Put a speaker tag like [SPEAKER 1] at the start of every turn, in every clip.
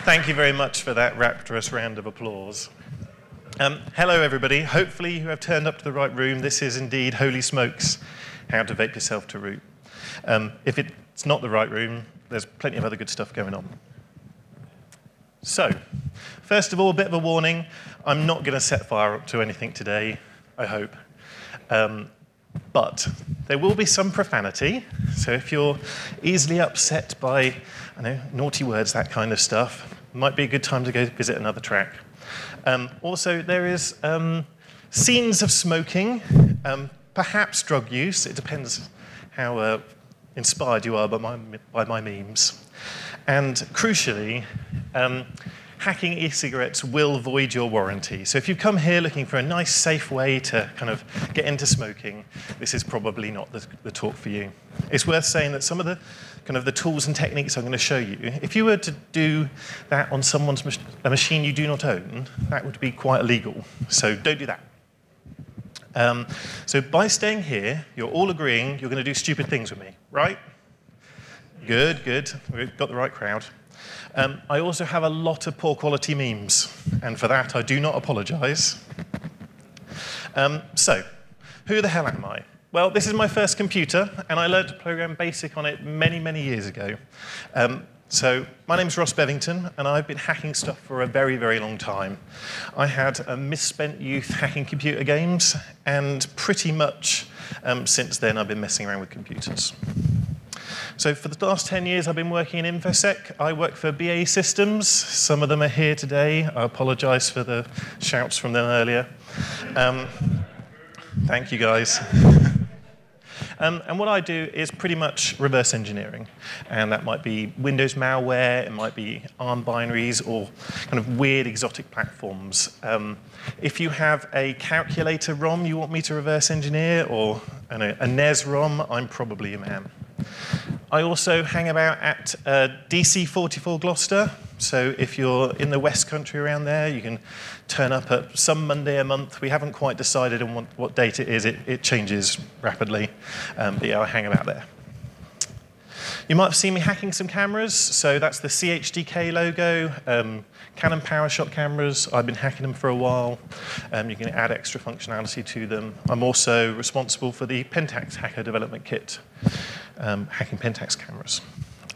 [SPEAKER 1] Thank you very much for that rapturous round of applause. Hello, everybody. Hopefully you have turned up to the right room. This is indeed, holy smokes, how to vape yourself to root. If it's not the right room, there's plenty of other good stuff going on. So, first of all, a bit of a warning. I'm not going to set fire up to anything today, I hope. But there will be some profanity. So if you're easily upset by, I know, naughty words, that kind of stuff, might be a good time to go visit another track. Also, there is scenes of smoking, perhaps drug use. It depends how inspired you are by my memes. And crucially, hacking e-cigarettes will void your warranty. So if you come here looking for a nice, safe way to kind of get into smoking, this is probably not the talk for you. It's worth saying that some of the kind of the tools and techniques I'm going to show you, if you were to do that on a machine you do not own, that would be quite illegal. So don't do that. So by staying here, you're all agreeing you're going to do stupid things with me, right? Good, good. We've got the right crowd. I also have a lot of poor quality memes, and for that I do not apologize. So, who the hell am I? Well, this is my first computer, and I learned to program BASIC on it many, many years ago. So, my name's Ross Bevington, and I've been hacking stuff for a very, very long time. I had a misspent youth hacking computer games, and pretty much since then I've been messing around with computers. So for the last 10 years, I've been working in InfoSec. I work for BAE Systems. Some of them are here today. I apologize for the shouts from them earlier. Thank you, guys. And what I do is pretty much reverse engineering. And that might be Windows malware, it might be ARM binaries, or kind of weird exotic platforms. If you have a calculator ROM you want me to reverse engineer, or a NES ROM, I'm probably your man. I also hang about at DC44 Gloucester, so if you're in the West Country around there, you can turn up at some Monday a month. We haven't quite decided on what date it is. It changes rapidly, but yeah, I hang about there. You might have seen me hacking some cameras, so that's the CHDK logo, Canon PowerShot cameras. I've been hacking them for a while. You can add extra functionality to them. I'm also responsible for the Pentax Hacker Development Kit, hacking Pentax cameras.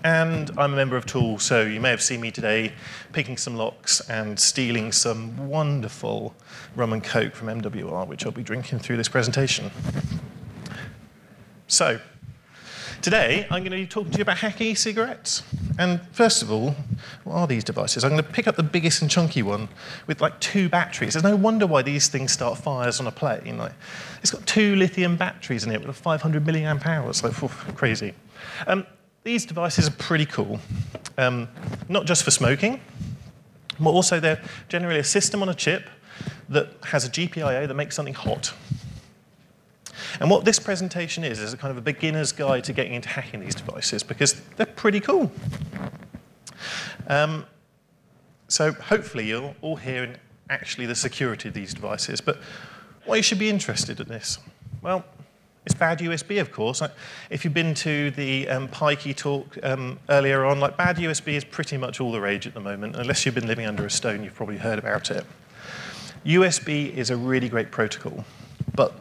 [SPEAKER 1] And I'm a member of Tool, so you may have seen me today picking some locks and stealing some wonderful rum and coke from MWR, which I'll be drinking through this presentation. So, today, I'm going to be talking to you about hacking e-cigarettes. And first of all, what are these devices? I'm going to pick up the biggest and chunky one with like 2 batteries. There's no wonder why these things start fires on a plane. Like, it's got 2 lithium batteries in it with 500 milliamp hours. Like, crazy. These devices are pretty cool. Not just for smoking, but also they're generally a system on a chip that has a GPIO that makes something hot. And what this presentation is a kind of a beginner's guide to getting into hacking these devices, because they're pretty cool. So hopefully you're all hearing actually the security of these devices. But why you should be interested in this? Well, it's bad USB, of course. If you've been to the Pikey talk earlier on, like bad USB is pretty much all the rage at the moment. Unless you've been living under a stone, you've probably heard about it. USB is a really great protocol, but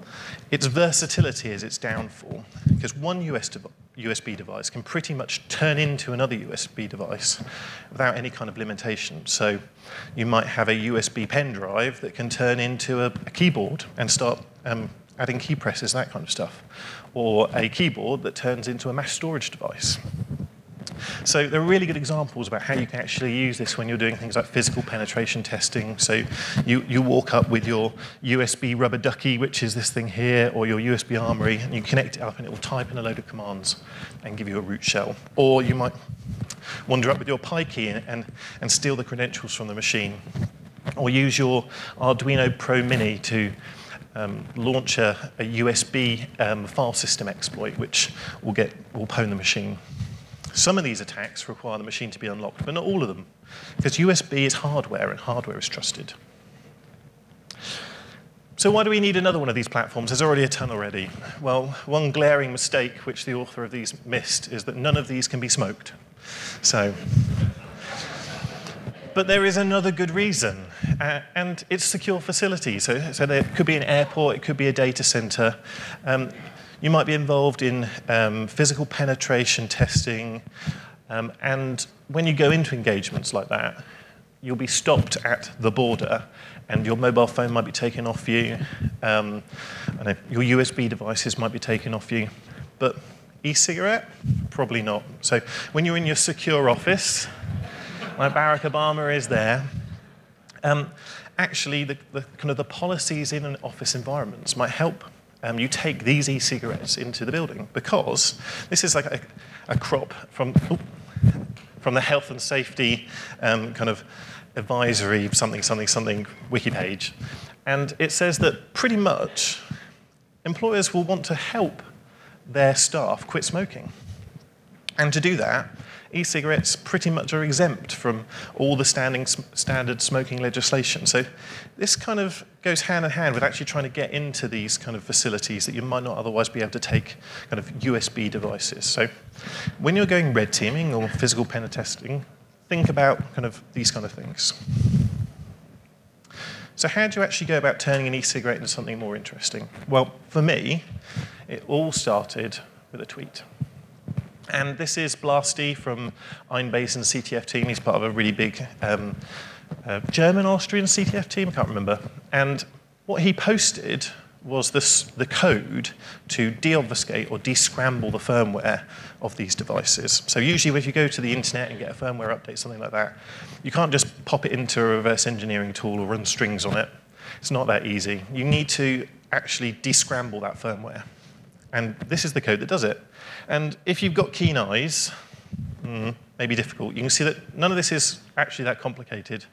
[SPEAKER 1] its versatility is its downfall, because one USB device can pretty much turn into another USB device without any kind of limitation. So you might have a USB pen drive that can turn into a keyboard and start adding key presses, that kind of stuff, or a keyboard that turns into a mass storage device. So there are really good examples about how you can actually use this when you're doing things like physical penetration testing. So you walk up with your USB rubber ducky, which is this thing here, or your USB armory, and you connect it up and it will type in a load of commands and give you a root shell. Or you might wander up with your Pikey and steal the credentials from the machine. Or use your Arduino Pro Mini to launch a USB file system exploit, which will pwn the machine. Some of these attacks require the machine to be unlocked, but not all of them, because USB is hardware, and hardware is trusted. So why do we need another one of these platforms? There's already a ton already. Well, one glaring mistake which the author of these missed is that none of these can be smoked. So But there is another good reason, and it's secure facilities. So there could be an airport, it could be a data center. You might be involved in physical penetration testing, and when you go into engagements like that, you'll be stopped at the border, and your mobile phone might be taken off you. I know, your USB devices might be taken off you, but e-cigarette? Probably not. So when you're in your secure office, like Barack Obama is there, actually the kind of the policies in an office environments might help you take these e-cigarettes into the building, because this is like a crop from the health and safety kind of advisory something wiki page. And it says that pretty much employers will want to help their staff quit smoking. And to do that, e-cigarettes pretty much are exempt from all the standard smoking legislation. So this kind of goes hand in hand with actually trying to get into these kind of facilities that you might not otherwise be able to take kind of USB devices. So when you're going red teaming or physical pen testing, think about kind of these kind of things. So how do you actually go about turning an e-cigarette into something more interesting? Well, for me, it all started with a tweet. And this is Blasty from Einbase's CTF team. He's part of a really big German-Austrian CTF team, I can't remember. And what he posted was the code to deobfuscate or descramble the firmware of these devices. So usually if you go to the internet and get a firmware update, something like that, you can't just pop it into a reverse engineering tool or run strings on it. It's not that easy. You need to actually descramble that firmware. And this is the code that does it. And if you've got keen eyes, maybe difficult, you can see that none of this is actually that complicated.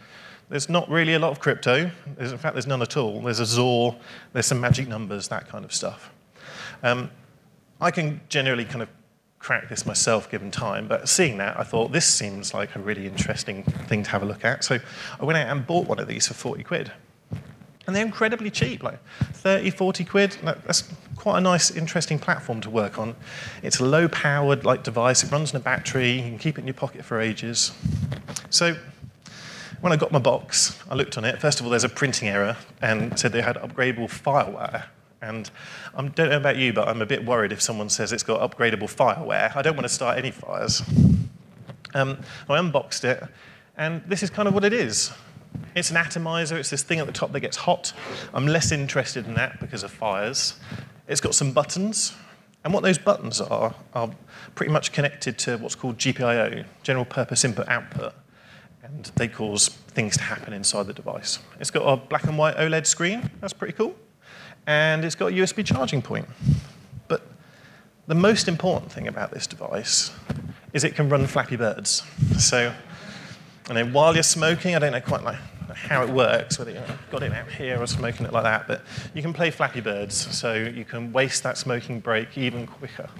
[SPEAKER 1] There's not really a lot of crypto. In fact, there's none at all. There's a XOR, there's some magic numbers, that kind of stuff. I can generally kind of crack this myself given time, but seeing that, I thought this seems like a really interesting thing to have a look at. So I went out and bought one of these for 40 quid. And they're incredibly cheap, like 30, 40 quid. That's quite a nice, interesting platform to work on. It's a low-powered device. It runs on a battery. You can keep it in your pocket for ages. So when I got my box, I looked on it. First of all, there's a printing error, and it said they had upgradable fireware. And I don't know about you, but I'm a bit worried if someone says it's got upgradable fireware. I don't want to start any fires. I unboxed it, and this is kind of what it is. It's an atomizer. It's this thing at the top that gets hot. I'm less interested in that because of fires. It's got some buttons, and what those buttons are pretty much connected to what's called GPIO, General Purpose Input Output, and they cause things to happen inside the device. It's got a black and white OLED screen. That's pretty cool. And it's got a USB charging point. But the most important thing about this device is it can run Flappy Birds. So while you're smoking, I don't know quite how it works, whether you've got it out here or smoking it like that, but you can play Flappy Birds, so you can waste that smoking break even quicker.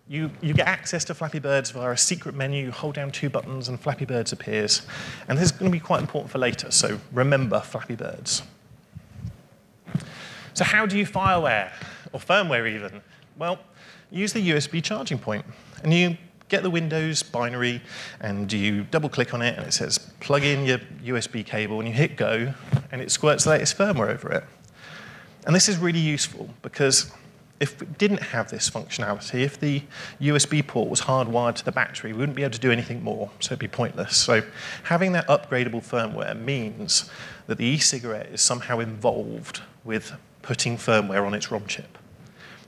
[SPEAKER 1] You get access to Flappy Birds via a secret menu. You hold down 2 buttons and Flappy Birds appears. And this is going to be quite important for later, so remember Flappy Birds. So how do you fireware, or firmware even? Well, use the USB charging point. And you get the Windows binary, and you double-click on it, and it says plug in your USB cable, and you hit go, and it squirts the latest firmware over it. And this is really useful, because if it didn't have this functionality, if the USB port was hardwired to the battery, we wouldn't be able to do anything more, so it'd be pointless. So having that upgradable firmware means that the e-cigarette is somehow involved with putting firmware on its ROM chip.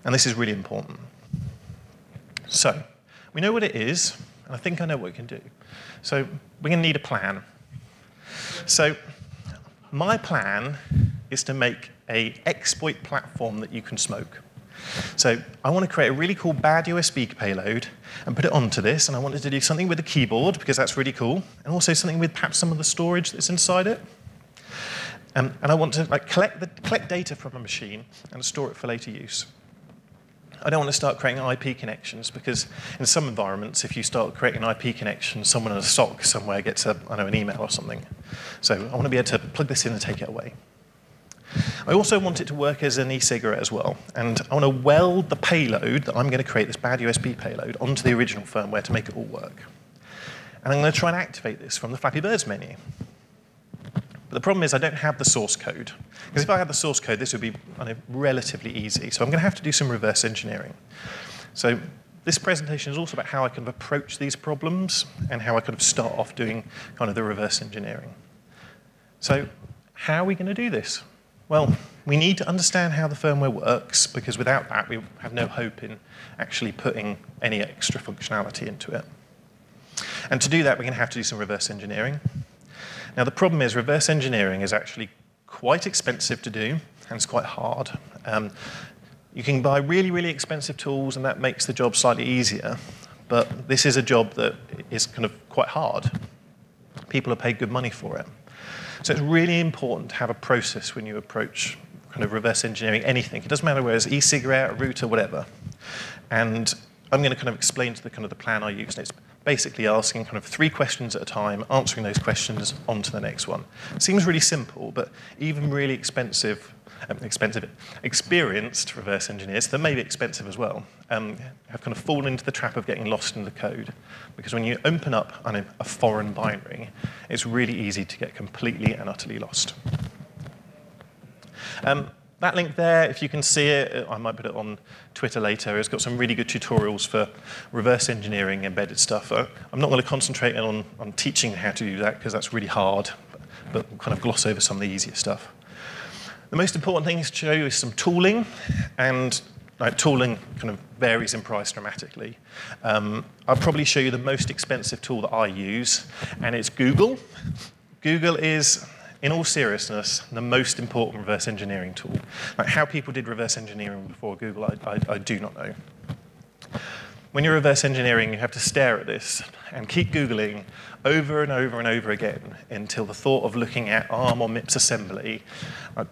[SPEAKER 1] And this is really important. So we know what it is, and I think I know what we can do. So we're going to need a plan. So my plan is to make an exploit platform that you can smoke. So I want to create a really cool bad USB payload and put it onto this, and I wanted to do something with the keyboard, because that's really cool, and also something with perhaps some of the storage that's inside it. And I want to collect data from a machine and store it for later use. I don't want to start creating IP connections, because in some environments, if you start creating an IP connection, someone in a SOC somewhere gets an email or something. So I want to be able to plug this in and take it away. I also want it to work as an e-cigarette as well, and I want to weld the payload that I'm going to create, this bad USB payload, onto the original firmware to make it all work. And I'm going to try and activate this from the Flappy Birds menu. But the problem is I don't have the source code. Because if I had the source code, this would be relatively easy. So I'm going to have to do some reverse engineering. So this presentation is also about how I kind of approach these problems and how I kind of start off doing kind of the reverse engineering. So how are we going to do this? Well, we need to understand how the firmware works, because without that, we have no hope in actually putting any extra functionality into it. And to do that, we're going to have to do some reverse engineering. Now, the problem is reverse engineering is actually quite expensive to do, and it's quite hard. You can buy really, really expensive tools, and that makes the job slightly easier. But this is a job that is kind of quite hard. People are paid good money for it. So it's really important to have a process when you approach kind of reverse engineering anything. It doesn't matter whether it's e-cigarette, a router, whatever. And I'm going to kind of explain to the kind of the plan I use. And it's basically asking kind of 3 questions at a time, answering those questions, on to the next one. It seems really simple, but even really experienced reverse engineers, that may be expensive as well, have kind of fallen into the trap of getting lost in the code. Because when you open up a foreign binary, it's really easy to get completely and utterly lost. That link there, if you can see it, I might put it on Twitter later. It's got some really good tutorials for reverse engineering embedded stuff. I'm not going to concentrate on teaching how to do that, because that's really hard, but we'll kind of gloss over some of the easier stuff. The most important thing to show you is some tooling, and tooling kind of varies in price dramatically. I'll probably show you the most expensive tool that I use, and it's Google. Google is, in all seriousness, the most important reverse engineering tool. Like how people did reverse engineering before Google, I do not know. When you're reverse engineering, you have to stare at this and keep Googling over and over and over again until the thought of looking at ARM or MIPS assembly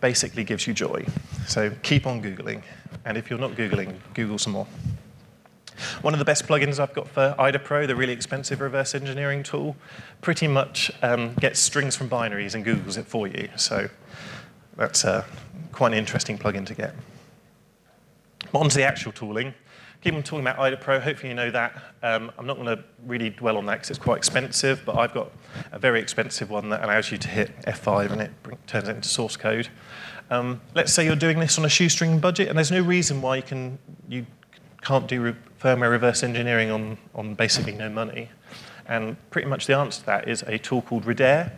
[SPEAKER 1] basically gives you joy. So keep on Googling. And if you're not Googling, Google some more. One of the best plugins I've got for IdaPro, the really expensive reverse engineering tool, pretty much gets strings from binaries and Googles it for you. So that's quite an interesting plugin to get. On to the actual tooling. Keep on talking about IdaPro. Hopefully you know that. I'm not going to really dwell on that because it's quite expensive, but I've got a very expensive one that allows you to hit F5 and it turns it into source code. Let's say you're doing this on a shoestring budget, and there's no reason why you can't do firmware reverse engineering on basically no money. And pretty much the answer to that is a tool called Redare,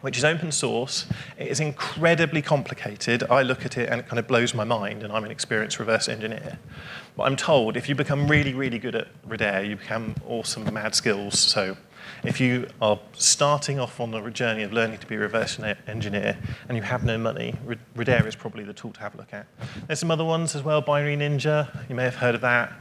[SPEAKER 1] which is open source. It is incredibly complicated. I look at it and it kind of blows my mind, and I'm an experienced reverse engineer. But I'm told if you become really, really good at Redare, you become awesome, mad skills. So if you are starting off on the journey of learning to be a reverse engineer and you have no money, Redare is probably the tool to have a look at. There's some other ones as well, Binary Ninja, you may have heard of that.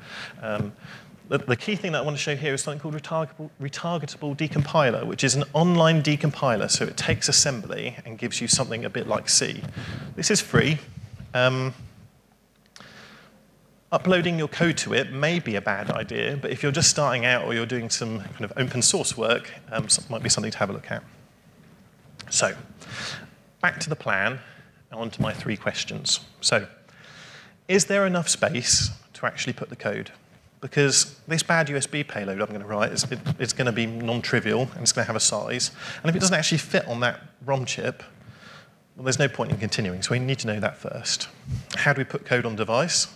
[SPEAKER 1] The key thing that I want to show here is something called retargetable decompiler, which is an online decompiler. So it takes assembly and gives you something a bit like C. This is free. Uploading your code to it may be a bad idea, but if you're just starting out or you're doing some kind of open source work, it might be something to have a look at. So back to the plan and on to my 3 questions. So is there enough space to actually put the code? Because this bad USB payload I'm going to write is going to be non-trivial, and it's going to have a size. And if it doesn't actually fit on that ROM chip, well, there's no point in continuing. So we need to know that first. How do we put code on device?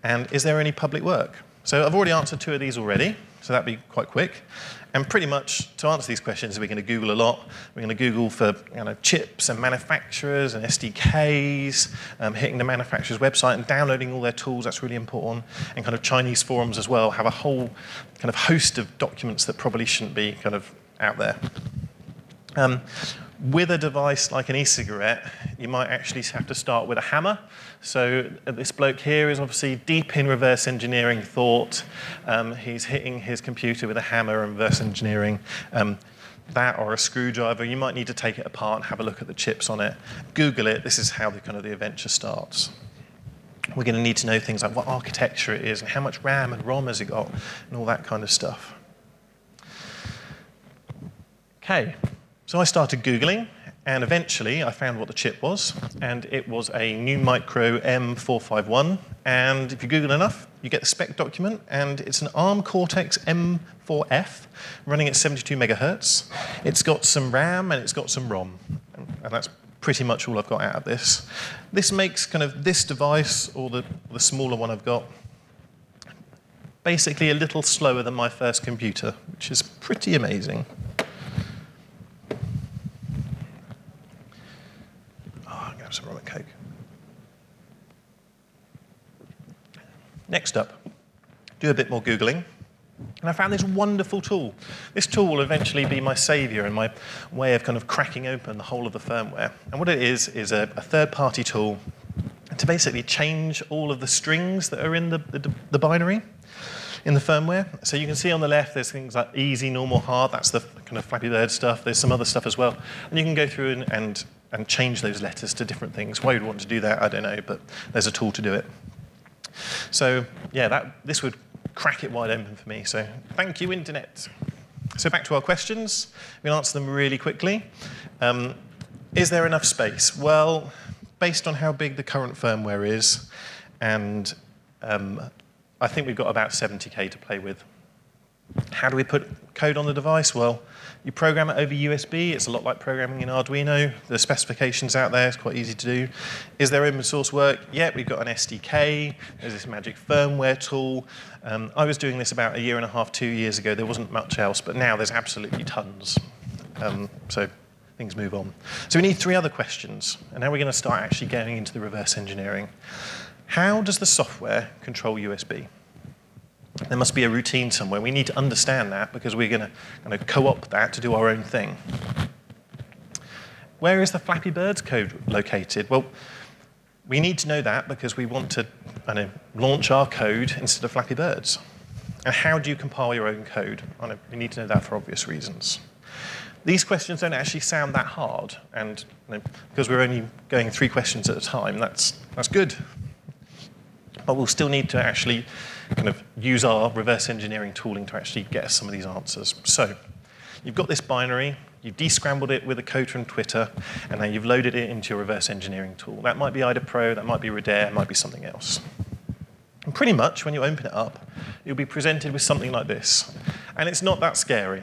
[SPEAKER 1] And is there any public work? So I've already answered 2 of these already, so that'd be quite quick. And pretty much to answer these questions, we're going to Google a lot. We're going to Google for chips and manufacturers and SDKs, hitting the manufacturer's website and downloading all their tools. That's really important. And kind of Chinese forums as well have a whole kind of host of documents that probably shouldn't be kind of out there. With a device like an e-cigarette, you might actually have to start with a hammer. So this bloke here is obviously deep in reverse engineering thought. He's hitting his computer with a hammer and reverse engineering that or a screwdriver. You might need to take it apart and have a look at the chips on it. Google it. This is how the adventure starts. We're going to need to know things like what architecture it is and how much RAM and ROM has it got and all that kind of stuff. Okay. So I started Googling, And eventually, I found what the chip was, and it was a New Micro M451. And if you Google enough, you get the spec document, and it's an ARM Cortex M4F running at 72 megahertz. It's got some RAM, and it's got some ROM. And that's pretty much all I've got out of this. This makes kind of this device, or the smaller one I've got, basically a little slower than my first computer, which is pretty amazing. Some rum and coke. Next up, do a bit more Googling. And I found this wonderful tool. This tool will eventually be my savior and my way of kind of cracking open the whole of the firmware. And what it is a third-party tool to basically change all of the strings that are in the binary in the firmware. So you can see on the left, there's things like easy, normal, hard. That's the kind of Flappy Bird stuff. There's some other stuff as well. And you can go through and change those letters to different things. Why you'd want to do that, I don't know, but there's a tool to do it. So yeah, this would crack it wide open for me. So thank you, Internet. So back to our questions. We'll answer them really quickly. Is there enough space? Well, based on how big the current firmware is, and I think we've got about 70K to play with. How do we put code on the device? Well, you program it over USB. It's a lot like programming in Arduino. The specifications out there, it's quite easy to do. Is there open source work? Yeah, we've got an SDK. There's this magic firmware tool. I was doing this about 1.5 years, 2 years ago. There wasn't much else, but now there's absolutely tons. So things move on. So we need 3 other questions. And now we're going to start actually going into the reverse engineering. How does the software control USB? There must be a routine somewhere. We need to understand that because we're going to kind of co-opt that to do our own thing. Where is the Flappy Bird's code located? Well, we need to know that because we want to launch our code instead of Flappy Bird's. And how do you compile your own code? We need to know that for obvious reasons. These questions don't actually sound that hard, and because we're only going 3 questions at a time, that's good. But we'll still need to actually kind of use our reverse engineering tooling to actually get us some of these answers. So you've got this binary, you've descrambled it with a code from Twitter, and then you've loaded it into your reverse engineering tool. That might be IDA Pro, that might be Redare, it might be something else. And pretty much, when you open it up, you'll be presented with something like this. And it's not that scary.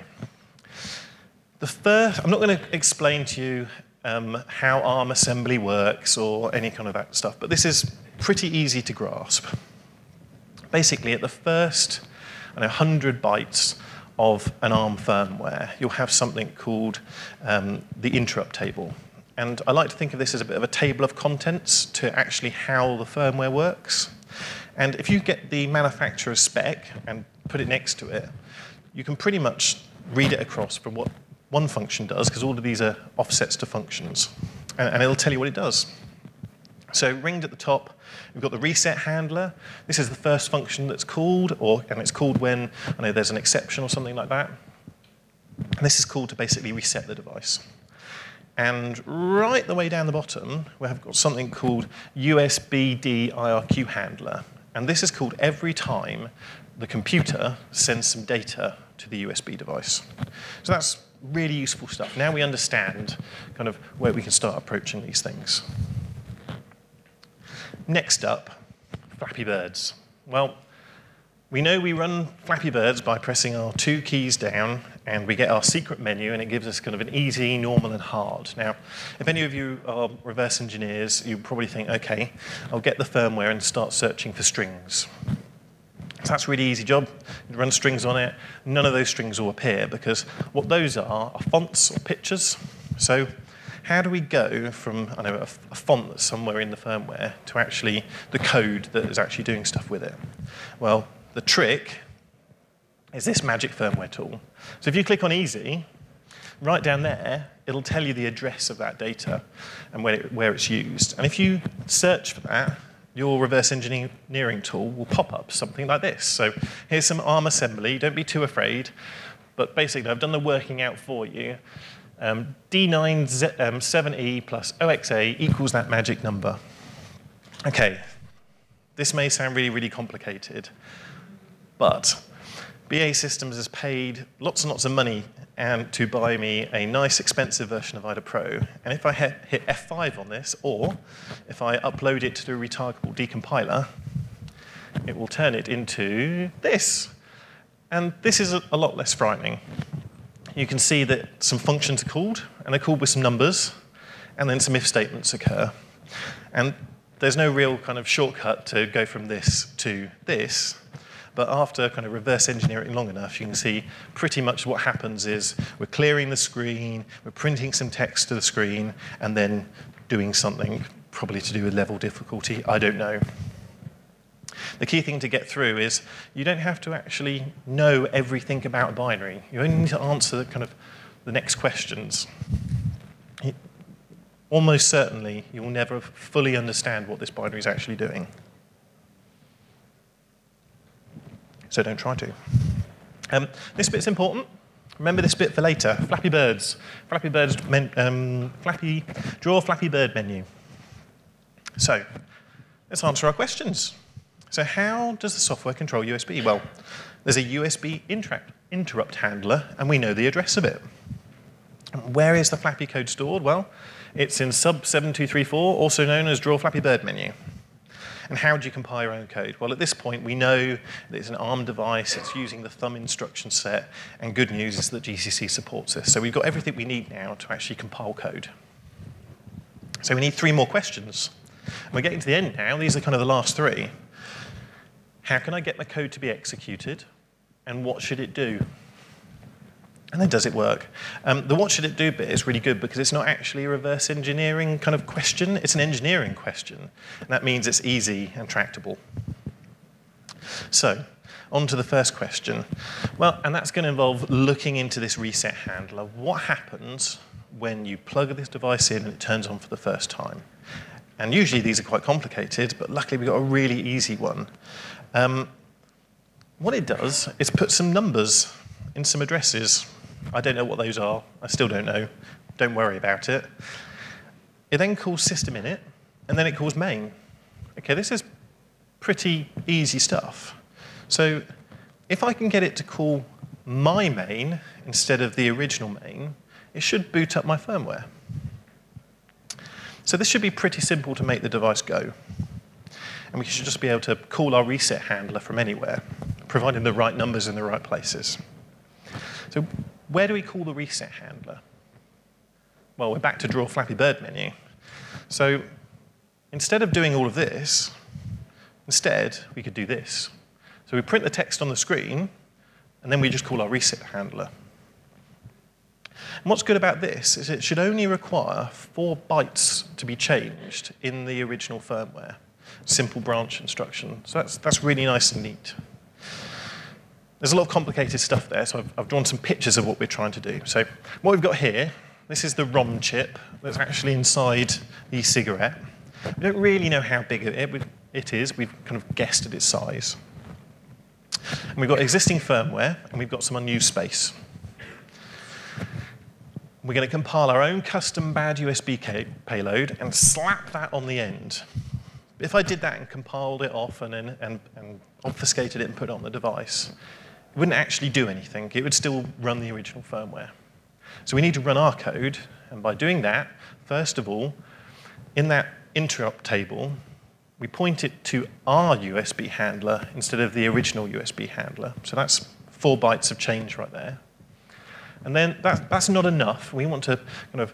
[SPEAKER 1] I'm not going to explain to you how ARM assembly works or any kind of that stuff, but this is pretty easy to grasp. Basically, at the first 100 bytes of an ARM firmware, you'll have something called the interrupt table. And I like to think of this as a bit of a table of contents to actually how the firmware works. And if you get the manufacturer's spec and put it next to it, you can pretty much read it across from what one function does, because all of these are offsets to functions. And it'll tell you what it does. So ringed at the top, we've got the reset handler. This is the first function that's called, and it's called when there's an exception or something like that. And this is called to basically reset the device. And right the way down the bottom, we have got something called USB-D IRQ handler. And this is called every time the computer sends some data to the USB device. So that's really useful stuff. Now we understand kind of where we can start approaching these things. Next up, Flappy Birds. Well, we know we run Flappy Birds by pressing our 2 keys down, and we get our secret menu, and it gives us kind of an easy, normal, and hard. Now, if any of you are reverse engineers, you probably think, OK, I'll get the firmware and start searching for strings. So that's a really easy job. You run strings on it. None of those strings will appear, because what those are fonts or pictures. So how do we go from a font that's somewhere in the firmware to actually the code that is actually doing stuff with it? Well, the trick is this magic firmware tool. So if you click on Easy, right down there, it'll tell you the address of that data and where it's used. And if you search for that, your reverse engineering tool will pop up something like this. So here's some ARM assembly. Don't be too afraid. But basically, I've done the working out for you. D9 7E plus OXA equals that magic number. OK, this may sound really, really complicated. But BAE Systems has paid lots and lots of money to buy me a nice, expensive version of IDA Pro. And if I hit F5 on this, or if I upload it to a retargetable decompiler, it will turn it into this. And this is a lot less frightening. You can see that some functions are called, and they're called with some numbers, and then some if statements occur. And there's no real kind of shortcut to go from this to this. But after kind of reverse engineering long enough, you can see pretty much what happens is we're clearing the screen, we're printing some text to the screen, and then doing something probably to do with level difficulty. I don't know. The key thing to get through is you don't have to actually know everything about a binary. You only need to answer kind of the next questions. Almost certainly, you will never fully understand what this binary is actually doing. So don't try to. This bit's important. Remember this bit for later. Flappy Birds. Draw Flappy Bird menu. So let's answer our questions. So how does the software control USB? Well, there's a USB interrupt handler, and we know the address of it. Where is the Flappy code stored? Well, it's in sub 7234, also known as Draw Flappy Bird menu. And how do you compile your own code? Well, at this point, we know that it's an ARM device, it's using the thumb instruction set, and good news is that GCC supports this. So we've got everything we need now to actually compile code. So we need 3 more questions. And we're getting to the end now. These are kind of the last 3. How can I get my code to be executed? And what should it do? And then does it work? The what should it do bit is really good because it's not actually a reverse engineering kind of question, it's an engineering question. And that means it's easy and tractable. So, on to the first question. Well, and that's going to involve looking into this reset handler. What happens when you plug this device in and it turns on for the first time? And usually these are quite complicated, but luckily we've got a really easy one. What it does is put some numbers in some addresses. I don't know what those are. I still don't know. Don't worry about it. It then calls system init, and then it calls main. Okay, this is pretty easy stuff. So if I can get it to call my main instead of the original main, it should boot up my firmware. So this should be pretty simple to make the device go. And we should just be able to call our reset handler from anywhere, providing the right numbers in the right places. So where do we call the reset handler? Well, we're back to Draw Flappy Bird menu. So instead of doing all of this, instead, we could do this. So we print the text on the screen, and then we just call our reset handler. And what's good about this is it should only require 4 bytes to be changed in the original firmware. Simple branch instruction. So that's really nice and neat. There's a lot of complicated stuff there, so I've drawn some pictures of what we're trying to do. So what we've got here, this is the ROM chip that's actually inside the e-cigarette. We don't really know how big it is. We've kind of guessed at its size. And we've got existing firmware, and we've got some unused space. We're going to compile our own custom bad USB payload and slap that on the end. If I did that and compiled it off and obfuscated it and put it on the device, it wouldn't actually do anything. It would still run the original firmware. So we need to run our code, and by doing that, first of all, in that interrupt table, we point it to our USB handler instead of the original USB handler. So that's 4 bytes of change right there. And then that's not enough. We want to kind of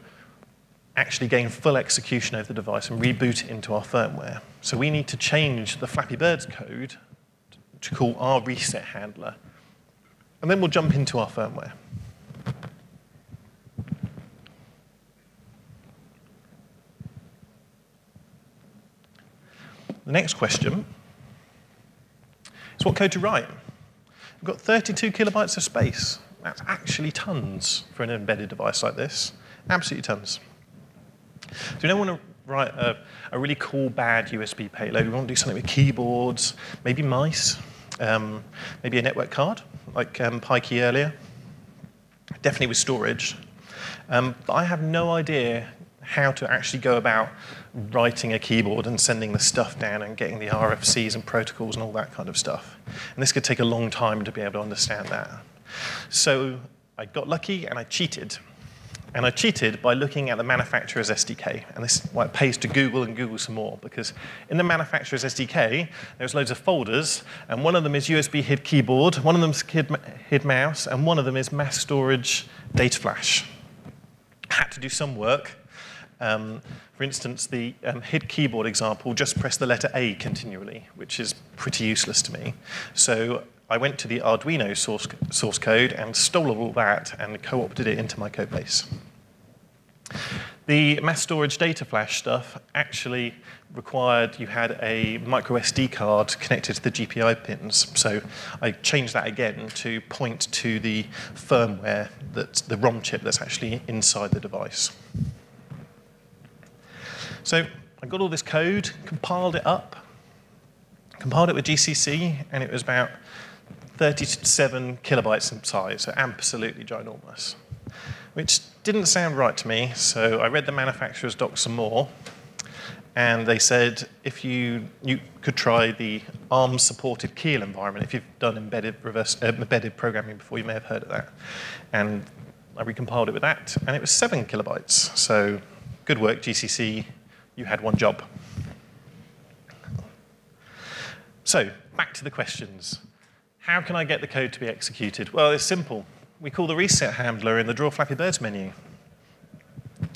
[SPEAKER 1] actually gain full execution over the device and reboot it into our firmware. So we need to change the Flappy Bird's code to call our reset handler. And then we'll jump into our firmware. The next question is what code to write. We've got 32 kilobytes of space. That's actually tons for an embedded device like this. Absolutely tons. So we don't want to write a really cool bad USB payload. We want to do something with keyboards, maybe mice, maybe a network card, like PyKey earlier. Definitely with storage. But I have no idea how to actually go about writing a keyboard and sending the stuff down and getting the RFCs and protocols and all that kind of stuff. And this could take a long time to be able to understand that. So I got lucky and I cheated. And I cheated by looking at the manufacturer's SDK. And this is why it pays to Google and Google some more, because in the manufacturer's SDK, there's loads of folders, and one of them is USB HID keyboard, one of them is HID mouse, and one of them is mass storage data flash. I had to do some work. For instance, the HID keyboard example just press the letter A continually, which is pretty useless to me. So I went to the Arduino source code and stole all that and co-opted it into my code base. The mass storage data flash stuff actually required you had a micro SD card connected to the GPIO pins. So I changed that again to point to the firmware, that's the ROM chip that's actually inside the device. So I got all this code, compiled it up, compiled it with GCC, and it was about 37 kilobytes in size, so absolutely ginormous, which didn't sound right to me, so I read the manufacturer's docs some more, and they said if you could try the ARM-supported Keel environment. If you've done embedded programming before, you may have heard of that. And I recompiled it with that, and it was 7 kilobytes, so good work, GCC, you had one job. So, back to the questions. How can I get the code to be executed? Well, it's simple. We call the reset handler in the Draw Flappy Birds menu.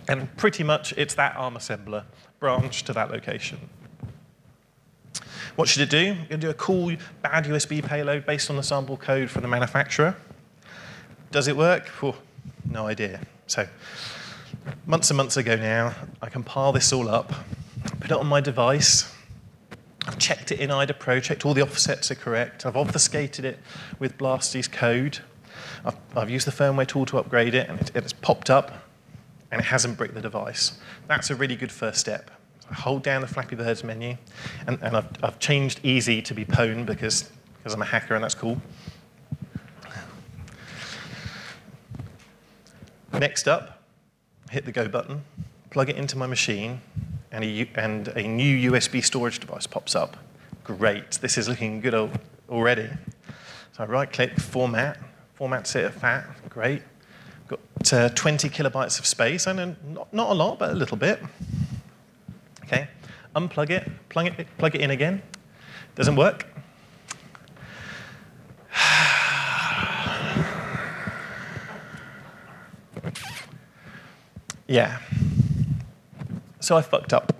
[SPEAKER 1] And pretty much it's that ARM assembler branched to that location. What should it do? You're going to do a cool bad USB payload based on the sample code from the manufacturer. Does it work? Oh, no idea. So months and months ago now, I compile this all up, put it on my device. I've checked it in IDA Pro, checked all the offsets are correct. I've obfuscated it with Blasty's code. I've used the firmware tool to upgrade it, and it's popped up, and it hasn't bricked the device. That's a really good first step. So I hold down the Flappy Birds menu, and I've changed easy to be Pwning because I'm a hacker, and that's cool. Next up, hit the go button, plug it into my machine, and a new USB storage device pops up. Great, this is looking good already. So I right-click, format it at FAT, great. Got 20 kilobytes of space, and not a lot, but a little bit. Okay, unplug it, plug it in again. Doesn't work. Yeah. So I fucked up.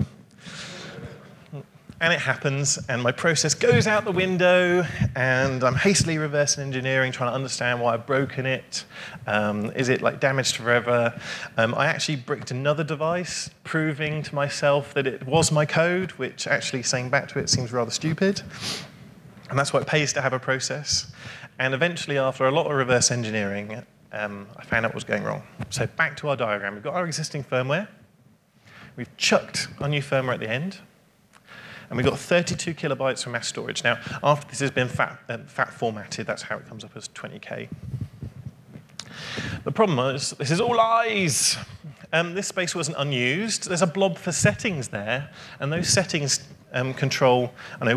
[SPEAKER 1] And it happens, and my process goes out the window, and I'm hastily reverse engineering, trying to understand why I've broken it. Is it like damaged forever? I actually bricked another device, proving to myself that it was my code, which actually saying back to it seems rather stupid. And that's why it pays to have a process. And eventually, after a lot of reverse engineering, I found out what was going wrong. So back to our diagram. We've got our existing firmware. We've chucked our new firmware at the end. And we've got 32 kilobytes for mass storage. Now, after this has been FAT formatted, that's how it comes up as 20K. The problem is, this is all lies. This space wasn't unused. There's a blob for settings there, and those settings control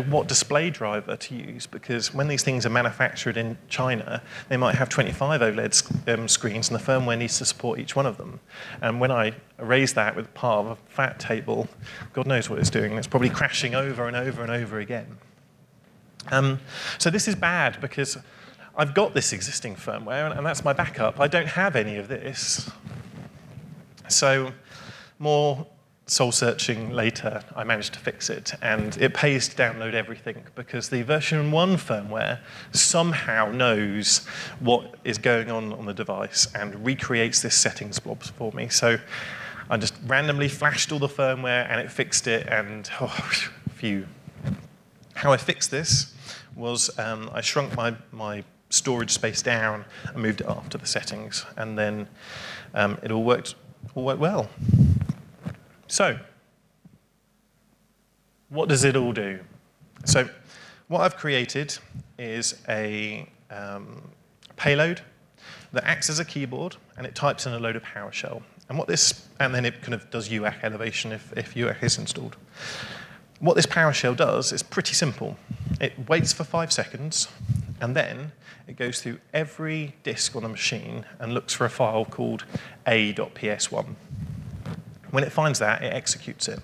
[SPEAKER 1] what display driver to use, because when these things are manufactured in China, they might have 25 OLED screens, and the firmware needs to support each one of them. And when I erase that with part of a FAT table, God knows what it's doing. It's probably crashing over and over and over again. So this is bad, because I've got this existing firmware, and that's my backup. I don't have any of this. So more soul-searching later, I managed to fix it, and it pays to download everything, because the version 1 firmware somehow knows what is going on the device and recreates this settings blob for me. So I just randomly flashed all the firmware, and it fixed it, and phew. How I fixed this was I shrunk my storage space down and moved it after the settings, and then it all worked well. So, what does it all do? So, what I've created is a payload that acts as a keyboard, and it types in a load of PowerShell. And then it kind of does UAC elevation if UAC is installed. What this PowerShell does is pretty simple. It waits for 5 seconds, and then it goes through every disk on the machine and looks for a file called a.ps1. When it finds that, it executes it.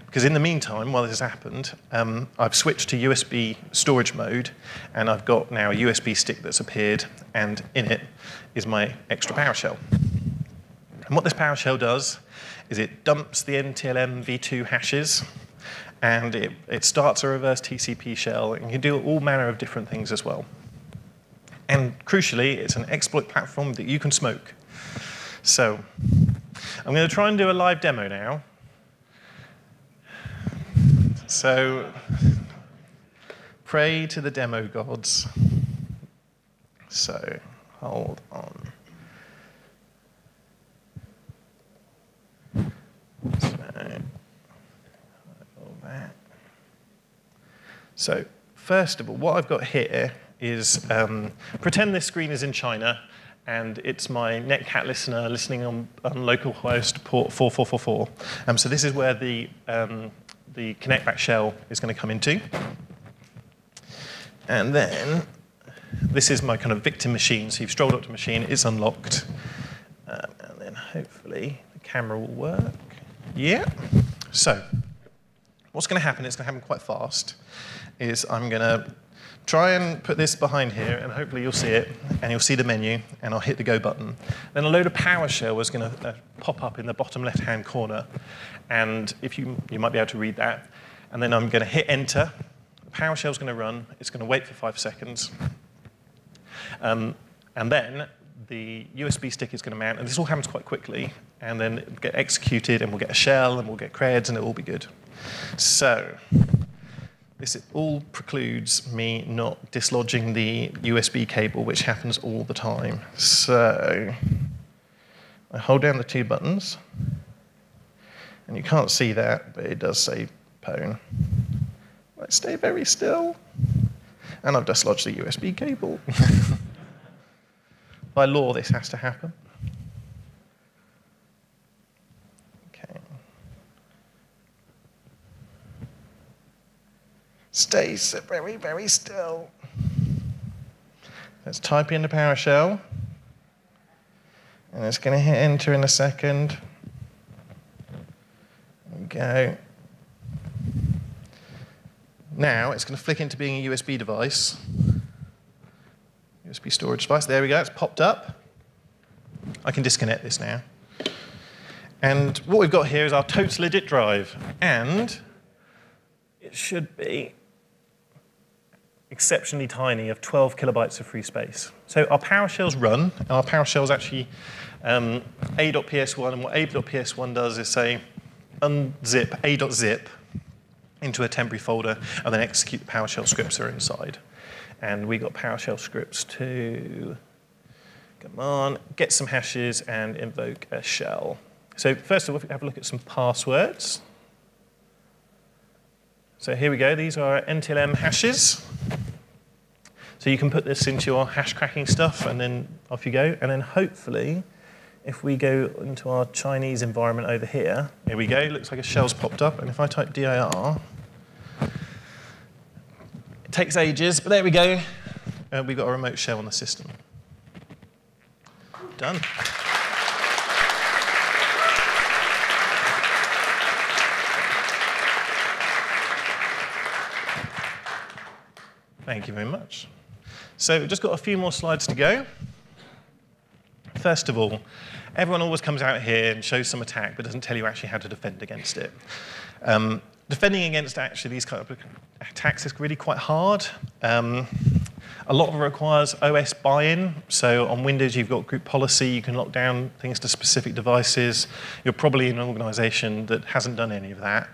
[SPEAKER 1] Because in the meantime, while this has happened, I've switched to USB storage mode, and I've got now a USB stick that's appeared, and in it is my extra PowerShell. And what this PowerShell does is it dumps the NTLM v2 hashes, and it starts a reverse TCP shell, and you can do all manner of different things as well. And crucially, it's an exploit platform that you can smoke. So I'm going to try and do a live demo now. So pray to the demo gods. So hold on. So first of all, what I've got here is, pretend this screen is in China, and it's my Netcat listener listening on localhost port 4444. So this is where the connectback shell is going to come into. And then this is my kind of victim machine. So you've strolled up to the machine, it's unlocked. And then hopefully the camera will work. Yeah. So what's going to happen, it's going to happen quite fast, is I'm going to try and put this behind here, and hopefully you'll see it, and you'll see the menu, and I'll hit the go button. Then a load of PowerShell is going to pop up in the bottom left-hand corner, and if you might be able to read that. And then I'm going to hit enter. The PowerShell is going to run. It's going to wait for 5 seconds. And then the USB stick is going to mount, and this all happens quite quickly, and then it'll get executed, and we'll get a shell, and we'll get creds, and it'll all be good. So this all precludes me not dislodging the USB cable, which happens all the time. So I hold down the 2 buttons, and you can't see that, but it does say Pwning. Let's stay very still. And I've dislodged the USB cable. By law, this has to happen. Okay. Stay very, very still. Let's type in the PowerShell. And it's going to hit enter in a second. There we go. Now it's going to flick into being a USB device. USB storage device. There we go. It's popped up. I can disconnect this now. And what we've got here is our total legit drive. And it should be exceptionally tiny, of 12 kilobytes of free space. So our PowerShell's run, and our PowerShell's actually a.ps1, and what a.ps1 does is say unzip a.zip into a temporary folder, and then execute the PowerShell scripts that are inside. And we got PowerShell scripts to, come on, get some hashes and invoke a shell. So first of all, if we have a look at some passwords. So here we go. These are our NTLM hashes. So you can put this into your hash cracking stuff, and then off you go. And then hopefully, if we go into our Chinese environment over here, here we go. Looks like a shell's popped up. And if I type dir, it takes ages, but there we go. We've got a remote shell on the system. Done. Thank you very much. So we've just got a few more slides to go. First of all, everyone always comes out here and shows some attack, but doesn't tell you actually how to defend against it. Defending against actually these kind of attacks is really quite hard. A lot of it requires OS buy-in. So on Windows, you've got group policy. You can lock down things to specific devices. You're probably in an organization that hasn't done any of that.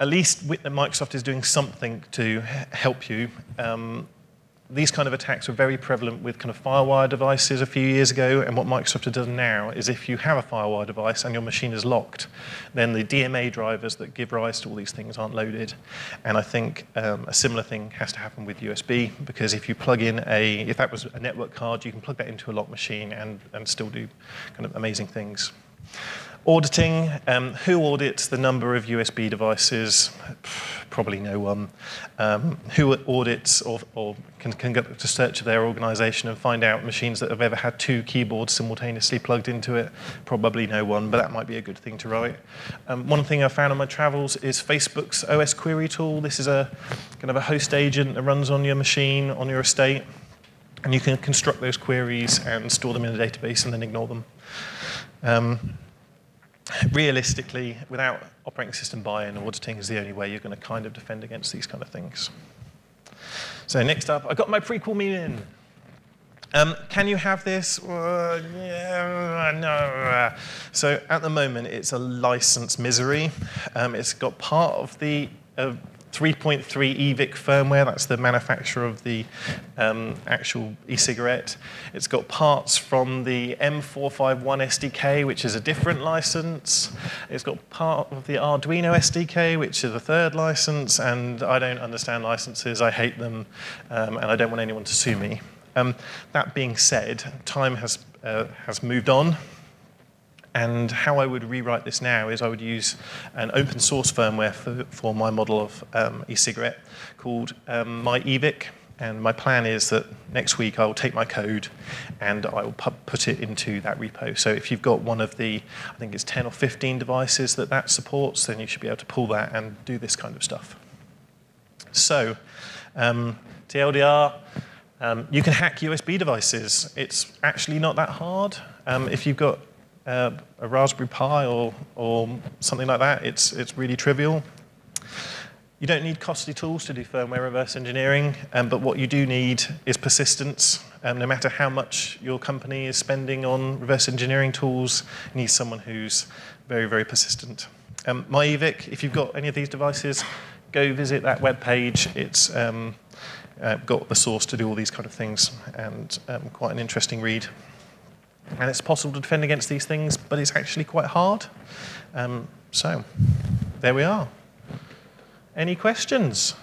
[SPEAKER 1] At least Microsoft is doing something to help you. these kind of attacks were very prevalent with kind of FireWire devices a few years ago, and what Microsoft has done now is if you have a FireWire device and your machine is locked, then the DMA drivers that give rise to all these things aren't loaded. And I think a similar thing has to happen with USB, because if you plug in if that was a network card, you can plug that into a locked machine and still do kind of amazing things. Auditing, who audits the number of USB devices? Probably no one. Who audits or can get to search of their organization and find out machines that have ever had 2 keyboards simultaneously plugged into it? Probably no one, but that might be a good thing to write. One thing I found on my travels is Facebook's OS query tool. This is a kind of a host agent that runs on your machine, on your estate, and you can construct those queries and store them in a database and then ignore them. Realistically, without operating system buy-in, auditing is the only way you're going to kind of defend against these kind of things. So next up, I got my prequel meme in. Can you have this? Yeah, no. So at the moment, it's a license misery. It's got part of the 3.3 eVic firmware, that's the manufacturer of the actual e-cigarette. It's got parts from the M451 SDK, which is a different license. It's got part of the Arduino SDK, which is a third license, and I don't understand licenses, I hate them, and I don't want anyone to sue me. That being said, time has moved on. And how I would rewrite this now is I would use an open source firmware for my model of e-cigarette called my eVic. And my plan is that next week I will take my code and I will put it into that repo. So if you've got one of the, I think it's 10 or 15 devices that supports, then you should be able to pull that and do this kind of stuff. So TLDR, you can hack USB devices. It's actually not that hard. If you've got a Raspberry Pi or something like that, it's really trivial. You don't need costly tools to do firmware reverse engineering, but what you do need is persistence. No matter how much your company is spending on reverse engineering tools, you need someone who's very, very persistent. My eVic, if you've got any of these devices, go visit that web page. It's got the source to do all these kind of things, and quite an interesting read. And it's possible to defend against these things, but it's actually quite hard. So there we are. Any questions?